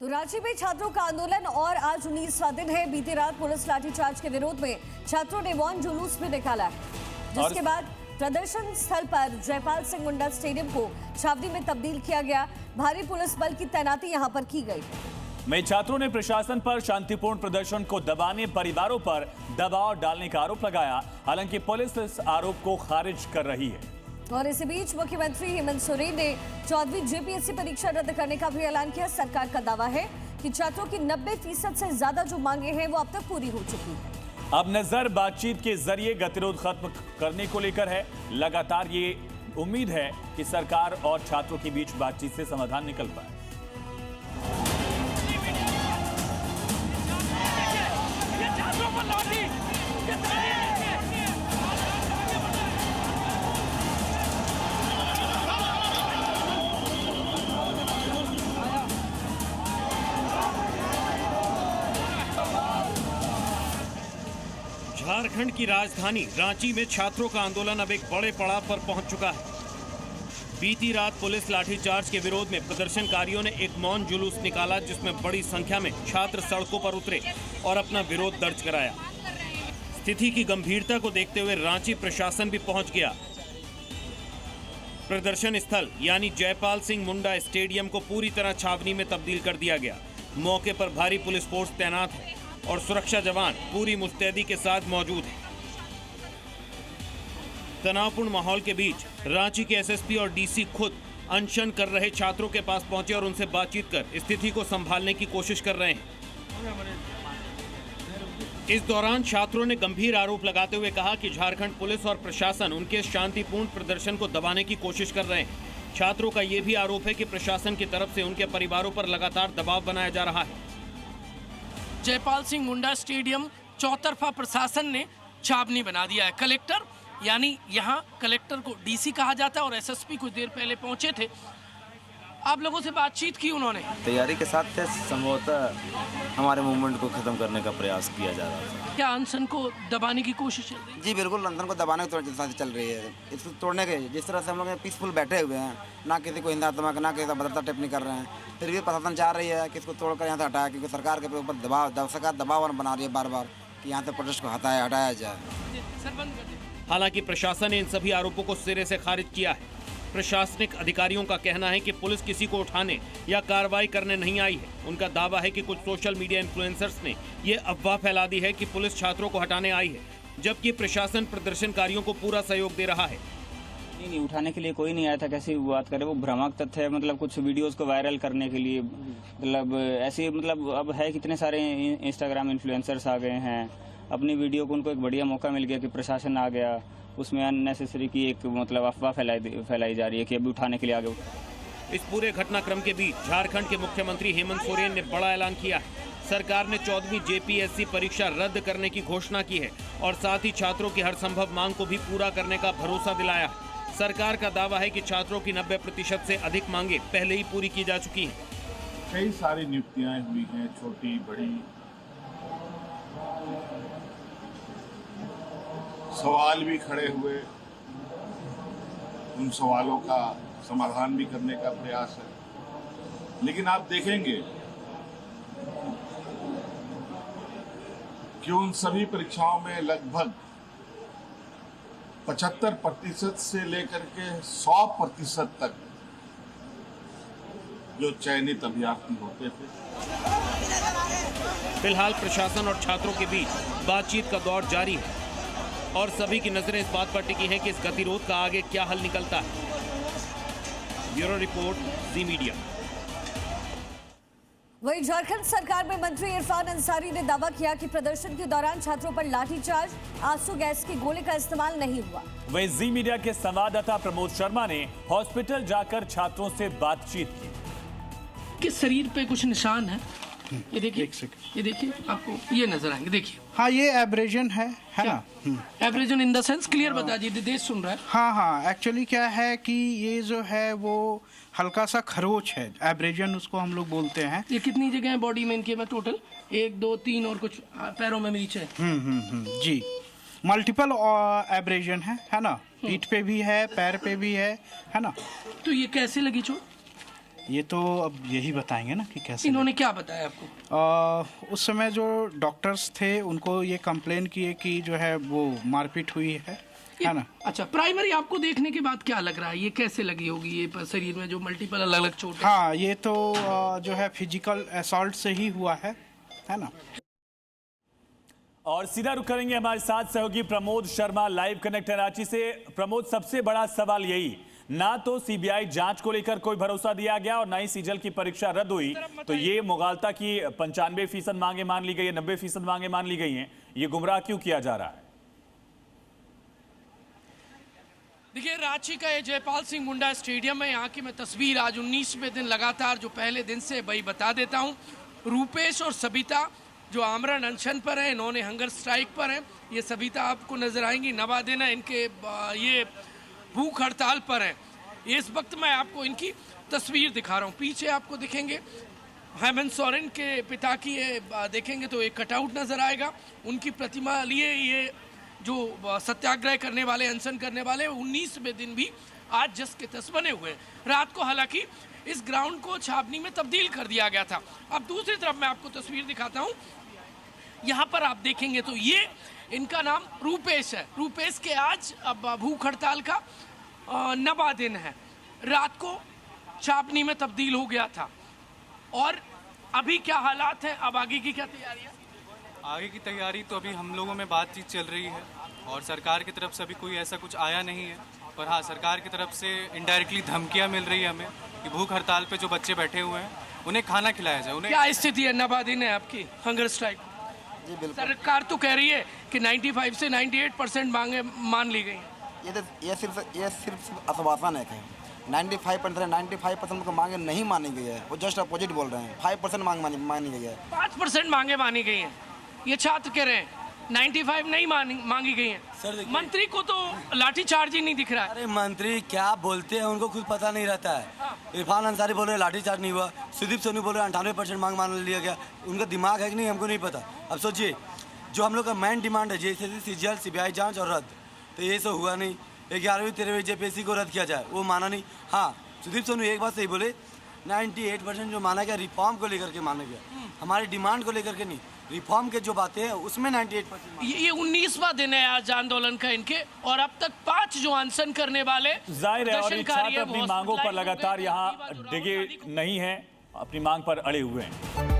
तो रांची में छात्रों का आंदोलन और आज 19वां दिन है। बीती रात पुलिस लाठीचार्ज के विरोध में छात्रों ने मौन जुलूस भी निकाला है, जिसके बाद प्रदर्शन स्थल पर जयपाल सिंह मुंडा स्टेडियम को छावनी में तब्दील किया गया। भारी पुलिस बल की तैनाती यहां पर की गई। में छात्रों ने प्रशासन पर शांतिपूर्ण प्रदर्शन को दबाने, परिवारों पर दबाव डालने का आरोप लगाया। हालांकि पुलिस इस आरोप को खारिज कर रही है। और इसी बीच मुख्यमंत्री हेमंत सोरेन ने 14वीं जेपीएससी परीक्षा रद्द करने का भी ऐलान किया। सरकार का दावा है कि छात्रों की 90% से ज्यादा जो मांगे हैं वो अब तक पूरी हो चुकी है। अब नजर बातचीत के जरिए गतिरोध खत्म करने को लेकर है। लगातार ये उम्मीद है कि सरकार और छात्रों के बीच बातचीत से समाधान निकल पाए। झारखंड की राजधानी रांची में छात्रों का आंदोलन अब एक बड़े पड़ाव पर पहुंच चुका है। बीती रात पुलिस लाठीचार्ज के विरोध में प्रदर्शनकारियों ने एक मौन जुलूस निकाला, जिसमें बड़ी संख्या में छात्र सड़कों पर उतरे और अपना विरोध दर्ज कराया। स्थिति की गंभीरता को देखते हुए रांची प्रशासन भी पहुंच गया। प्रदर्शन स्थल यानी जयपाल सिंह मुंडा स्टेडियम को पूरी तरह छावनी में तब्दील कर दिया गया। मौके पर भारी पुलिस फोर्स तैनात है और सुरक्षा जवान पूरी मुस्तैदी के साथ मौजूद हैं। तनावपूर्ण माहौल के बीच रांची के एसएसपी और डीसी खुद अनशन कर रहे छात्रों के पास पहुंचे और उनसे बातचीत कर स्थिति को संभालने की कोशिश कर रहे हैं। इस दौरान छात्रों ने गंभीर आरोप लगाते हुए कहा कि झारखंड पुलिस और प्रशासन उनके शांतिपूर्ण प्रदर्शन को दबाने की कोशिश कर रहे हैं। छात्रों का यह भी आरोप है कि प्रशासन की तरफ से उनके परिवारों पर लगातार दबाव बनाया जा रहा है। जयपाल सिंह मुंडा स्टेडियम चौतरफा प्रशासन ने छावनी बना दिया है। कलेक्टर यानी यहाँ कलेक्टर को डीसी कहा जाता है और एसएसपी कुछ देर पहले पहुंचे थे। आप लोगों से बातचीत की उन्होंने? तैयारी के साथ संभवतः हमारे मूवमेंट को खत्म करने का प्रयास किया जा रहा है। क्या अनशन को दबाने की कोशिश चल रही है? जी बिल्कुल, अनशन को दबाने की चल रही है। इसको तोड़ने के जिस तरह से हम लोग पीसफुल बैठे हुए हैं, ना किसी को हिंसा ना किसी का बदलता टिप्पणी कर रहे हैं, फिर भी प्रशासन चाह रही है कि इसको तोड़कर यहाँ से हटाया, क्योंकि सरकार के ऊपर सरकार दबाव बना रही है बार बार कि यहाँ से प्रोटेस्ट को हटाया जाए। हालांकि प्रशासन ने इन सभी आरोपों को सिरे से खारिज किया है। प्रशासनिक अधिकारियों का कहना है कि पुलिस किसी को उठाने या कार्रवाई करने नहीं आई है। उनका दावा है कि कुछ सोशल मीडिया इन्फ्लुएंसर्स ने ये अफवाह फैला दी है कि पुलिस छात्रों को हटाने आई है, जबकि प्रशासन प्रदर्शनकारियों को पूरा सहयोग दे रहा है। नहीं, उठाने के लिए कोई नहीं आया था। कैसी बात करे, वो भ्रामक तथ्य है। मतलब कुछ वीडियोस को वायरल करने के लिए, मतलब ऐसे मतलब अब है कितने सारे इंस्टाग्राम इन्फ्लुएंसर्स आ गए हैं। अपनी वीडियो को उनको एक बढ़िया मौका मिल गया कि प्रशासन आ गया, उसमें अननेसेसरी की एक मतलब अफवाह फैलाई जा रही है कि अभी उठाने के लिए आगे। इस पूरे घटनाक्रम के बीच झारखंड के मुख्यमंत्री हेमंत सोरेन ने बड़ा ऐलान किया है। सरकार ने 14वीं जेपीएससी परीक्षा रद्द करने की घोषणा की है और साथ ही छात्रों की हर संभव मांग को भी पूरा करने का भरोसा दिलाया है। सरकार का दावा है कि छात्रों की 90% से अधिक मांगे पहले ही पूरी की जा चुकी हैं। कई सारी नियुक्तियां हुई हैं, छोटी बड़ी। सवाल भी खड़े हुए, उन सवालों का समाधान भी करने का प्रयास है। लेकिन आप देखेंगे कि उन सभी परीक्षाओं में लगभग 75% से लेकर के 100% तक जो चयनित अभ्यर्थी होते थे। फिलहाल प्रशासन और छात्रों के बीच बातचीत का दौर जारी है और सभी की नजरें इस बात पर टिकी हैं कि इस गतिरोध का आगे क्या हल निकलता है। ब्यूरो रिपोर्ट, जी मीडिया। वहीं झारखंड सरकार में मंत्री इरफान अंसारी ने दावा किया कि प्रदर्शन के दौरान छात्रों पर लाठीचार्ज, आंसू गैस की गोले का इस्तेमाल नहीं हुआ। वहीं जी मीडिया के संवाददाता प्रमोद शर्मा ने हॉस्पिटल जाकर छात्रों से बातचीत की। किस शरीर पे कुछ निशान है? ये देखिए, ये देखिए, आपको ये नजर आएंगे। देखिए, हाँ, ये एब्रेजन है ना? Abrasion in the sense, clear बता दीजिए, देश सुन रहा है। हाँ, एक्चुअली क्या है कि ये जो है वो हल्का सा खरोच है, एब्रेजन उसको हम लोग बोलते हैं। ये कितनी जगह है बॉडी में इनके में टोटल? 1 2 3 और कुछ पैरों में नीचे है। जी, मल्टीपल एब्रेजन है ना? पीठ पे भी है, पैर पे भी है ना? तो ये कैसे लगी चोट? ये तो अब यही बताएंगे ना कि कैसे। इन्होंने क्या बताया आपको? उस समय जो डॉक्टर्स थे उनको ये कंप्लेन किए कि जो है वो मारपीट हुई है ना। अच्छा, प्राइमरी आपको देखने के बाद क्या लग रहा है, ये कैसे लगी होगी, ये शरीर में जो मल्टीपल अलग अलग चोट है? हाँ, ये तो जो है फिजिकल असॉल्ट से ही हुआ है ना। और सीधा रुक करेंगे हमारे साथ सहयोगी प्रमोद शर्मा, लाइव कनेक्ट है रांची से। प्रमोद, सबसे बड़ा सवाल यही, ना तो सीबीआई जांच को लेकर कोई भरोसा दिया गया और ना ही सीजल की परीक्षा रद्द हुई, तो ये मुगालता की 95% मांगे मान ली गई है, 90% मांगे मान ली गई हैं, ये गुमराह क्यों किया जा रहा है? देखिए, रांची का ये जयपाल सिंह मुंडा स्टेडियम है, यहाँ की मैं तस्वीर आज 19वें दिन लगातार जो पहले दिन से वही बता देता हूँ। रूपेश और सबिता जो आमरण अनशन पर है, इन्होंने हंगर स्ट्राइक पर है। ये सबिता आपको नजर आएंगी, नवा दिन है इनके, ये भूख हड़ताल पर है। इस वक्त मैं आपको इनकी तस्वीर दिखा रहा हूँ। पीछे आपको दिखेंगे हेमंत सोरेन के पिता की, ये देखेंगे तो एक कटआउट नजर आएगा, उनकी प्रतिमा लिए ये जो सत्याग्रह करने वाले, अनशन करने वाले 19वें दिन भी आज जस के तस बने हुए हैं। रात को हालांकि इस ग्राउंड को छावनी में तब्दील कर दिया गया था। अब दूसरी तरफ मैं आपको तस्वीर दिखाता हूँ, यहाँ पर आप देखेंगे तो ये इनका नाम रूपेश है। रूपेश के आज अब भूख हड़ताल का 9वां दिन है। रात को छावनी में तब्दील हो गया था और अभी क्या हालात हैं, अब आगे की क्या तैयारी है? आगे की तैयारी तो अभी हम लोगों में बातचीत चल रही है और सरकार की तरफ से अभी कोई ऐसा कुछ आया नहीं है, पर हाँ, सरकार की तरफ से इनडायरेक्टली धमकियां मिल रही है हमें कि भूख हड़ताल पे जो बच्चे बैठे हुए हैं उन्हें खाना खिलाया जाए। उन्हें क्या स्थिति है? 9वां दिन है आपकी हंगर स्ट्राइक। जी बिल्कुल। सरकार तो कह रही है कि 95 से 98% मांगे मान ली गई हैं। ये सिर्फ आश्वासन है कि 95% को मांगे नहीं मानी गई है, वो जस्ट अपोजिट बोल रहे हैं। 5% मांग मानी गई है, 5% मांगे मानी गई हैं। ये छात्र कह रहे हैं 95 नहीं मांगी गई हैं। सर मंत्री को तो लाठीचार्ज ही नहीं दिख रहा है। अरे मंत्री क्या बोलते हैं उनको खुद पता नहीं रहता है। इरफान अंसारी बोल रहे हैं लाठीचार्ज नहीं हुआ, सुदीप सोनी बोल रहे हैं 98% मांग मान लिया गया। उनका दिमाग है कि नहीं हमको नहीं पता। अब सोचिए, जो हम लोग का मेन डिमांड है JSS, CGL, CBI जांच और रद्द, तो ये सब हुआ नहीं। 11वीं 13वीं JPSC को रद्द किया जाए, वो माना नहीं। हाँ, सुदीप सोनी एक बात सही बोले, 98% जो माना गया रिफॉर्म को लेकर के माना गया, हमारी डिमांड को लेकर के नहीं। रिफॉर्म के जो बातें हैं उसमें 98%। ये 19वां दिन है आज आंदोलन का इनके, और अब तक 5 जो अनशन करने वाले जाहिर है, और ये प्रदर्शनकारी छात्र अपनी मांगों पर लगातार यहाँ डिगे नहीं है, अपनी मांग पर अड़े हुए हैं।